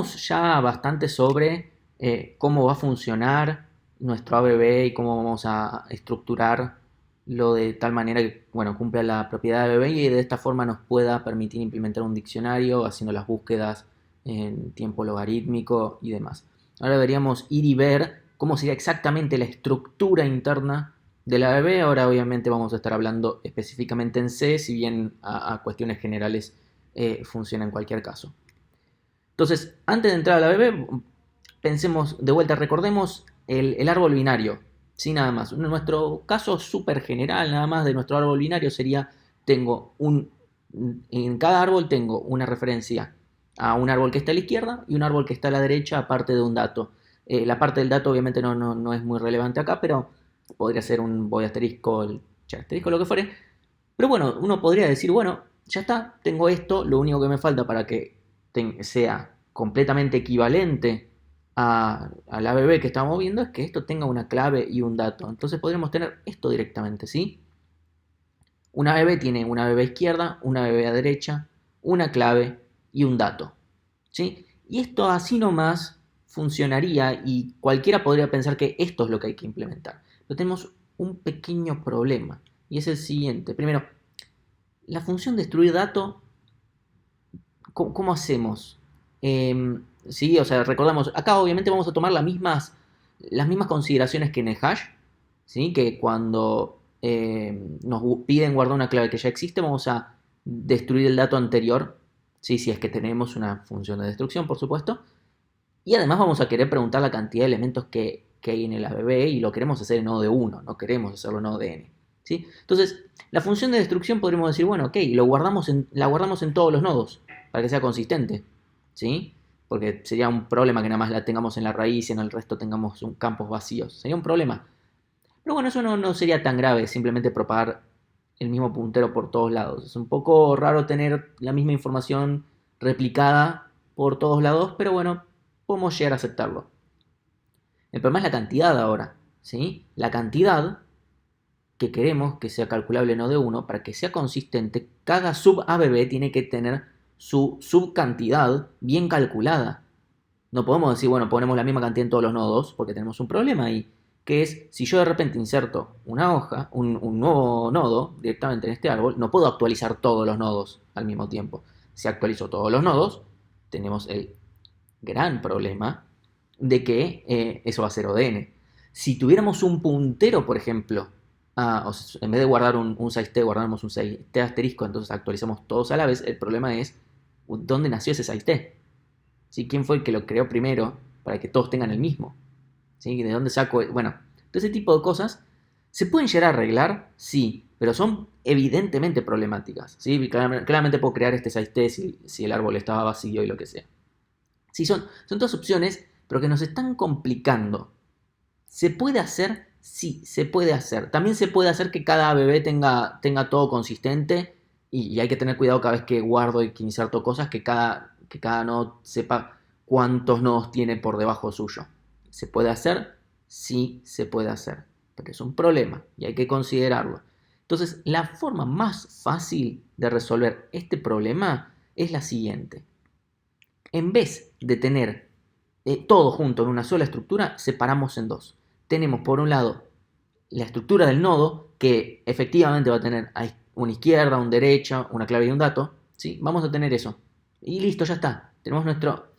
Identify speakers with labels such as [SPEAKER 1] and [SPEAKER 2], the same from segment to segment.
[SPEAKER 1] ya bastante sobre cómo va a funcionar nuestro ABB y cómo vamos a estructurarlo de tal manera que, bueno, cumpla la propiedad de ABB y de esta forma nos pueda permitir implementar un diccionario haciendo las búsquedas en tiempo logarítmico y demás. Ahora deberíamos ir y ver cómo sería exactamente la estructura interna del ABB. Ahora obviamente vamos a estar hablando específicamente en C, si bien a cuestiones generales funciona en cualquier caso. Entonces, antes de entrar a la BB, pensemos de vuelta, recordemos el árbol binario, sin nada más. En nuestro caso súper general, nada más de nuestro árbol binario sería, tengo en cada árbol tengo una referencia a un árbol que está a la izquierda y un árbol que está a la derecha, aparte de un dato. La parte del dato obviamente no es muy relevante acá, pero podría ser un void asterisco, el asterisco, lo que fuere. Pero bueno, uno podría decir, bueno, ya está, tengo esto, lo único que me falta para que sea completamente equivalente al ABB que estamos viendo es que esto tenga una clave y un dato. Entonces podríamos tener esto directamente, ¿sí? Una ABB tiene una ABB izquierda, una ABB a derecha, una clave y un dato, ¿sí? Y esto así nomás funcionaría y cualquiera podría pensar que esto es lo que hay que implementar. Pero tenemos un pequeño problema y es el siguiente. Primero, la función destruir dato, ¿cómo hacemos? Sí, o sea, recordamos, acá obviamente vamos a tomar las mismas consideraciones que en el hash, ¿sí? Que cuando nos piden guardar una clave que ya existe, vamos a destruir el dato anterior, ¿sí? Si es que tenemos una función de destrucción, por supuesto. Y además vamos a querer preguntar la cantidad de elementos que hay en el ABB y lo queremos hacer en nodo de 1, no queremos hacerlo en nodo de n. ¿Sí? Entonces, la función de destrucción podríamos decir, bueno, ok, la guardamos en todos los nodos para que sea consistente. ¿Sí? Porque sería un problema que nada más la tengamos en la raíz y en el resto tengamos campos vacíos. Sería un problema. Pero bueno, eso no sería tan grave, simplemente propagar el mismo puntero por todos lados. Es un poco raro tener la misma información replicada por todos lados, pero bueno, podemos llegar a aceptarlo. El problema es la cantidad ahora, ¿sí? La cantidad que queremos que sea calculable no de 1, para que sea consistente, cada sub ABB tiene que tener su subcantidad bien calculada. No podemos decir, bueno, ponemos la misma cantidad en todos los nodos, porque tenemos un problema ahí, que es, si yo de repente inserto una hoja, un nuevo nodo directamente en este árbol, no puedo actualizar todos los nodos al mismo tiempo. Si actualizo todos los nodos, tenemos el gran problema de que eso va a ser ODN. Si tuviéramos un puntero, por ejemplo, o sea, en vez de guardar un 6T, guardamos un 6T asterisco, entonces actualizamos todos a la vez, el problema es dónde nació ese 6T. ¿Sí? ¿Quién fue el que lo creó primero para que todos tengan el mismo? ¿Sí? ¿De dónde saco? Bueno, todo ese tipo de cosas se pueden llegar a arreglar, sí, pero son evidentemente problemáticas. ¿Sí? Claramente puedo crear este 6T si el árbol estaba vacío y lo que sea. Sí, son todas opciones, pero que nos están complicando. ¿Se puede hacer? Sí, se puede hacer. También se puede hacer que cada ABB tenga todo consistente y hay que tener cuidado cada vez que guardo y que inserto cosas, que cada nodo sepa cuántos nodos tiene por debajo suyo. ¿Se puede hacer? Sí, se puede hacer. Pero es un problema y hay que considerarlo. Entonces, la forma más fácil de resolver este problema es la siguiente. En vez de tener todo junto en una sola estructura, separamos en dos. Tenemos por un lado la estructura del nodo, que efectivamente va a tener una izquierda, una derecha, una clave y un dato. ¿Sí? Vamos a tener eso. Y listo, ya está. Tenemos nuestro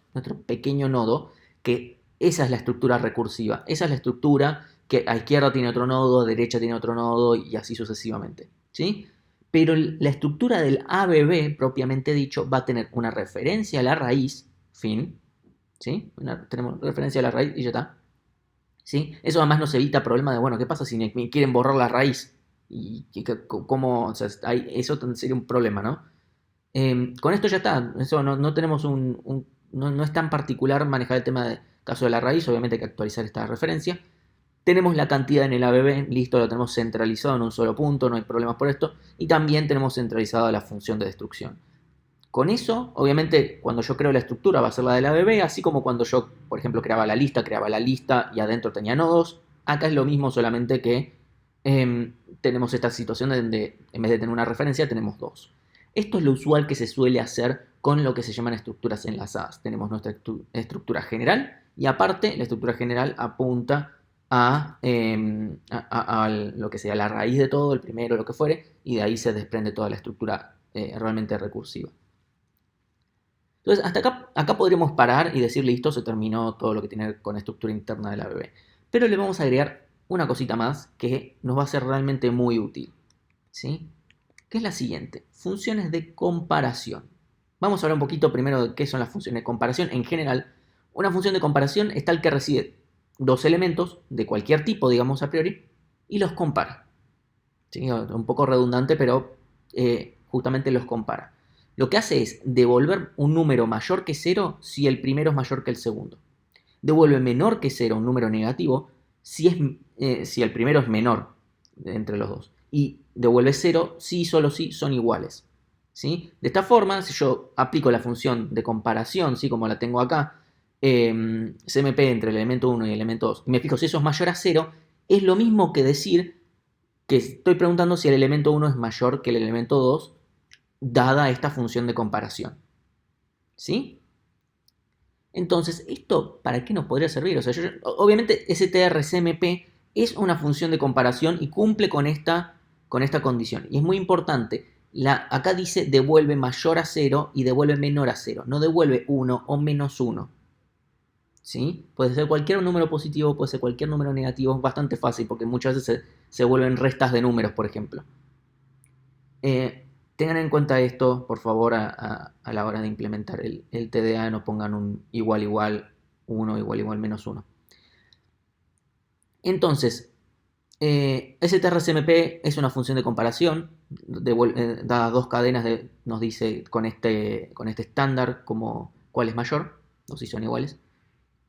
[SPEAKER 1] pequeño nodo, que esa es la estructura recursiva. Esa es la estructura que a izquierda tiene otro nodo, a derecha tiene otro nodo y así sucesivamente. ¿Sí? Pero la estructura del ABB, propiamente dicho, va a tener una referencia a la raíz, fin, ¿sí? Tenemos referencia a la raíz y ya está. ¿Sí? Eso además nos evita problemas de, bueno, ¿qué pasa si me quieren borrar la raíz? Y cómo, o sea, eso sería un problema, ¿no? Con esto ya está, eso no tenemos no es tan particular manejar el tema del caso de la raíz, obviamente hay que actualizar esta referencia. Tenemos la cantidad en el ABB, listo, lo tenemos centralizado en un solo punto, no hay problemas por esto. Y también tenemos centralizada la función de destrucción. Con eso, obviamente, cuando yo creo la estructura va a ser la del ABB, así como cuando yo, por ejemplo, creaba la lista y adentro tenía nodos. Acá es lo mismo, solamente que tenemos esta situación donde en vez de tener una referencia tenemos dos. Esto es lo usual que se suele hacer con lo que se llaman estructuras enlazadas. Tenemos nuestra estructura general y aparte la estructura general apunta a lo que sea la raíz de todo, el primero, lo que fuere, y de ahí se desprende toda la estructura realmente recursiva. Entonces, hasta acá podríamos parar y decir, listo, se terminó todo lo que tiene con estructura interna de la ABB. Pero le vamos a agregar una cosita más que nos va a ser realmente muy útil, ¿sí? Que es la siguiente, funciones de comparación. Vamos a hablar un poquito primero de qué son las funciones de comparación. En general, una función de comparación es tal que recibe dos elementos de cualquier tipo, digamos a priori, y los compara. ¿Sí? Un poco redundante, pero justamente los compara. Lo que hace es devolver un número mayor que 0 si el primero es mayor que el segundo. Devuelve menor que 0 un número negativo si el primero es menor entre los dos. Y devuelve 0 si y solo si son iguales. ¿Sí? De esta forma, si yo aplico la función de comparación, ¿sí? Como la tengo acá, CMP entre el elemento 1 y el elemento 2, y me fijo si eso es mayor a 0, es lo mismo que decir que estoy preguntando si el elemento 1 es mayor que el elemento 2, dada esta función de comparación. ¿Sí? Entonces, ¿esto para qué nos podría servir? O sea, obviamente strcmp es una función de comparación y cumple con esta condición. Y es muy importante. Acá dice devuelve mayor a 0 y devuelve menor a 0. No devuelve 1 o menos 1. ¿Sí? Puede ser cualquier número positivo, puede ser cualquier número negativo. Es bastante fácil porque muchas veces se vuelven restas de números, por ejemplo. Tengan en cuenta esto, por favor, a la hora de implementar el TDA, no pongan un igual igual 1, igual igual menos 1. Entonces, strcmp es una función de comparación, dadas dos cadenas, nos dice con este estándar cuál es mayor, o si son iguales.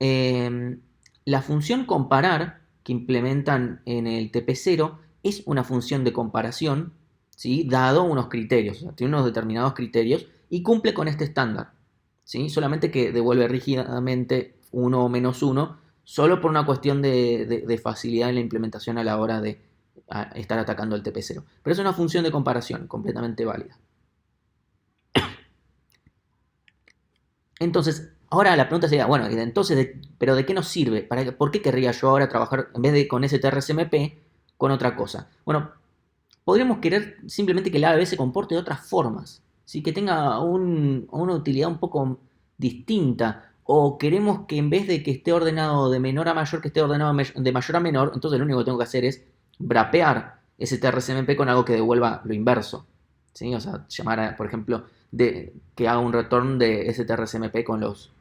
[SPEAKER 1] La función comparar que implementan en el TP0 es una función de comparación, ¿sí? Dado unos criterios, o sea, tiene unos determinados criterios y cumple con este estándar, ¿sí? Solamente que devuelve rígidamente 1 o menos 1, solo por una cuestión de facilidad en la implementación a la hora de estar atacando el TP0. Pero es una función de comparación completamente válida. Entonces, ahora la pregunta sería, bueno, entonces, ¿pero de qué nos sirve? ¿Por qué querría yo ahora trabajar, en vez de con strcmp, con otra cosa? Bueno, podríamos querer simplemente que la ABB se comporte de otras formas, ¿sí? Que tenga una utilidad un poco distinta. O queremos que en vez de que esté ordenado de menor a mayor, que esté ordenado de mayor a menor, entonces lo único que tengo que hacer es brapear strcmp con algo que devuelva lo inverso. ¿Sí? O sea, llamar, por ejemplo, que haga un return de strcmp con los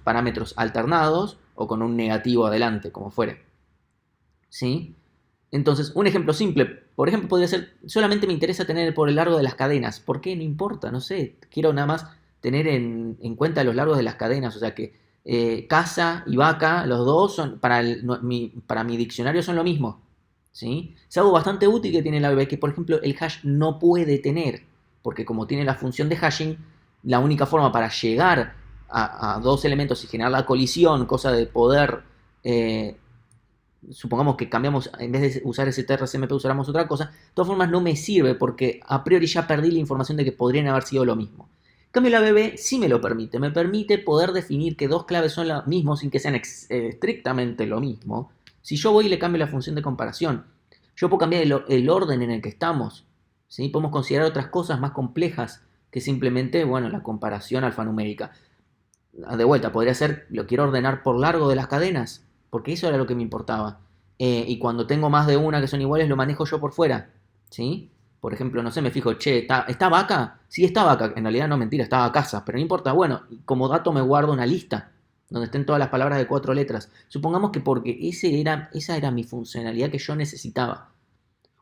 [SPEAKER 1] parámetros alternados o con un negativo adelante, como fuere. ¿Sí? Entonces, un ejemplo simple, por ejemplo, podría ser, solamente me interesa tener por el largo de las cadenas. ¿Por qué? No importa, no sé. Quiero nada más tener en cuenta los largos de las cadenas. O sea que casa y vaca, los dos son, para mi diccionario son lo mismo. ¿Sí? Es algo bastante útil que tiene la ABB que, por ejemplo, el hash no puede tener. Porque como tiene la función de hashing, la única forma para llegar a dos elementos y generar la colisión, cosa de poder supongamos que cambiamos, en vez de usar ese TRCMP usáramos otra cosa, de todas formas no me sirve porque a priori ya perdí la información de que podrían haber sido lo mismo. En cambio la ABB sí me lo permite, me permite poder definir que dos claves son lo mismo sin que sean estrictamente lo mismo. Si yo voy y le cambio la función de comparación, yo puedo cambiar el orden en el que estamos, ¿sí? Podemos considerar otras cosas más complejas que simplemente, bueno, la comparación alfanumérica. De vuelta, podría ser, lo quiero ordenar por largo de las cadenas, porque eso era lo que me importaba. Y cuando tengo más de una que son iguales, lo manejo yo por fuera, ¿sí? Por ejemplo, no sé, me fijo, che, ¿está vaca? Sí, está vaca. En realidad no, mentira, estaba casa, pero no importa. Bueno, como dato me guardo una lista donde estén todas las palabras de 4 letras. Supongamos que porque esa era mi funcionalidad que yo necesitaba.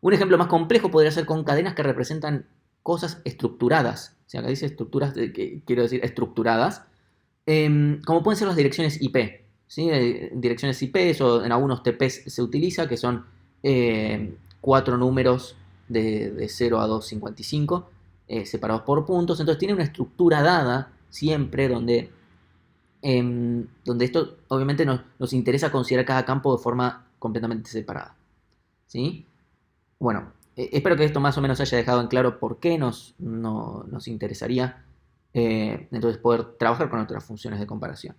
[SPEAKER 1] Un ejemplo más complejo podría ser con cadenas que representan cosas estructuradas. O sea, acá dice estructuras, que quiero decir estructuradas, como pueden ser las direcciones IP. ¿Sí? Direcciones IP, eso en algunos TPs se utiliza, que son 4 números de 0 a 255 separados por puntos. Entonces tiene una estructura dada siempre donde esto obviamente nos interesa considerar cada campo de forma completamente separada. ¿Sí? Bueno, espero que esto más o menos haya dejado en claro por qué nos interesaría entonces poder trabajar con otras funciones de comparación.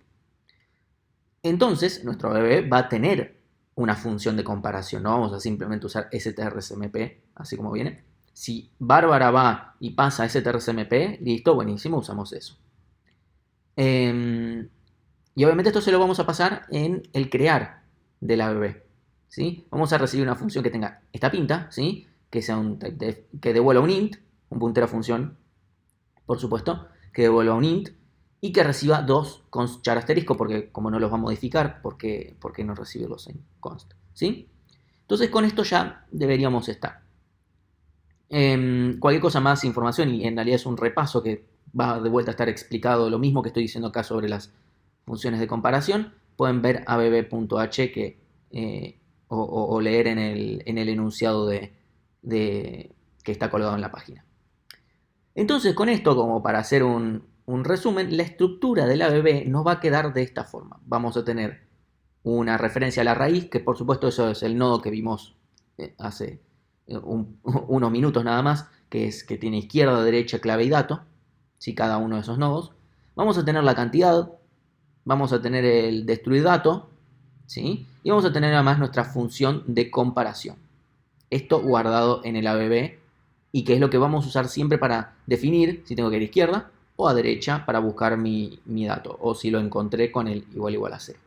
[SPEAKER 1] Entonces, nuestro bebé va a tener una función de comparación. No vamos a simplemente usar strcmp, así como viene. Si Bárbara va y pasa strcmp, listo, buenísimo, usamos eso. Y obviamente esto se lo vamos a pasar en el crear de la bebé. ¿Sí? Vamos a recibir una función que tenga esta pinta, ¿sí? Que sea un typedef, que devuelva un int, un puntero a función, por supuesto, que devuelva un int y que reciba dos const char asterisco, porque como no los va a modificar, ¿por qué no recibirlos en const? ¿Sí? Entonces con esto ya deberíamos estar. Cualquier cosa más, información, y en realidad es un repaso que va de vuelta a estar explicado lo mismo que estoy diciendo acá sobre las funciones de comparación, pueden ver abb.h o leer en el enunciado que está colgado en la página. Entonces, con esto, como para hacer un resumen, la estructura del ABB nos va a quedar de esta forma. Vamos a tener una referencia a la raíz, que por supuesto eso es el nodo que vimos hace unos minutos nada más, que es que tiene izquierda, derecha, clave y dato, ¿sí? Cada uno de esos nodos. Vamos a tener la cantidad, vamos a tener el destruir dato, ¿sí? Y vamos a tener además nuestra función de comparación. Esto guardado en el ABB y que es lo que vamos a usar siempre para definir si tengo que ir a izquierda o a derecha para buscar mi dato o si lo encontré con el igual a 0.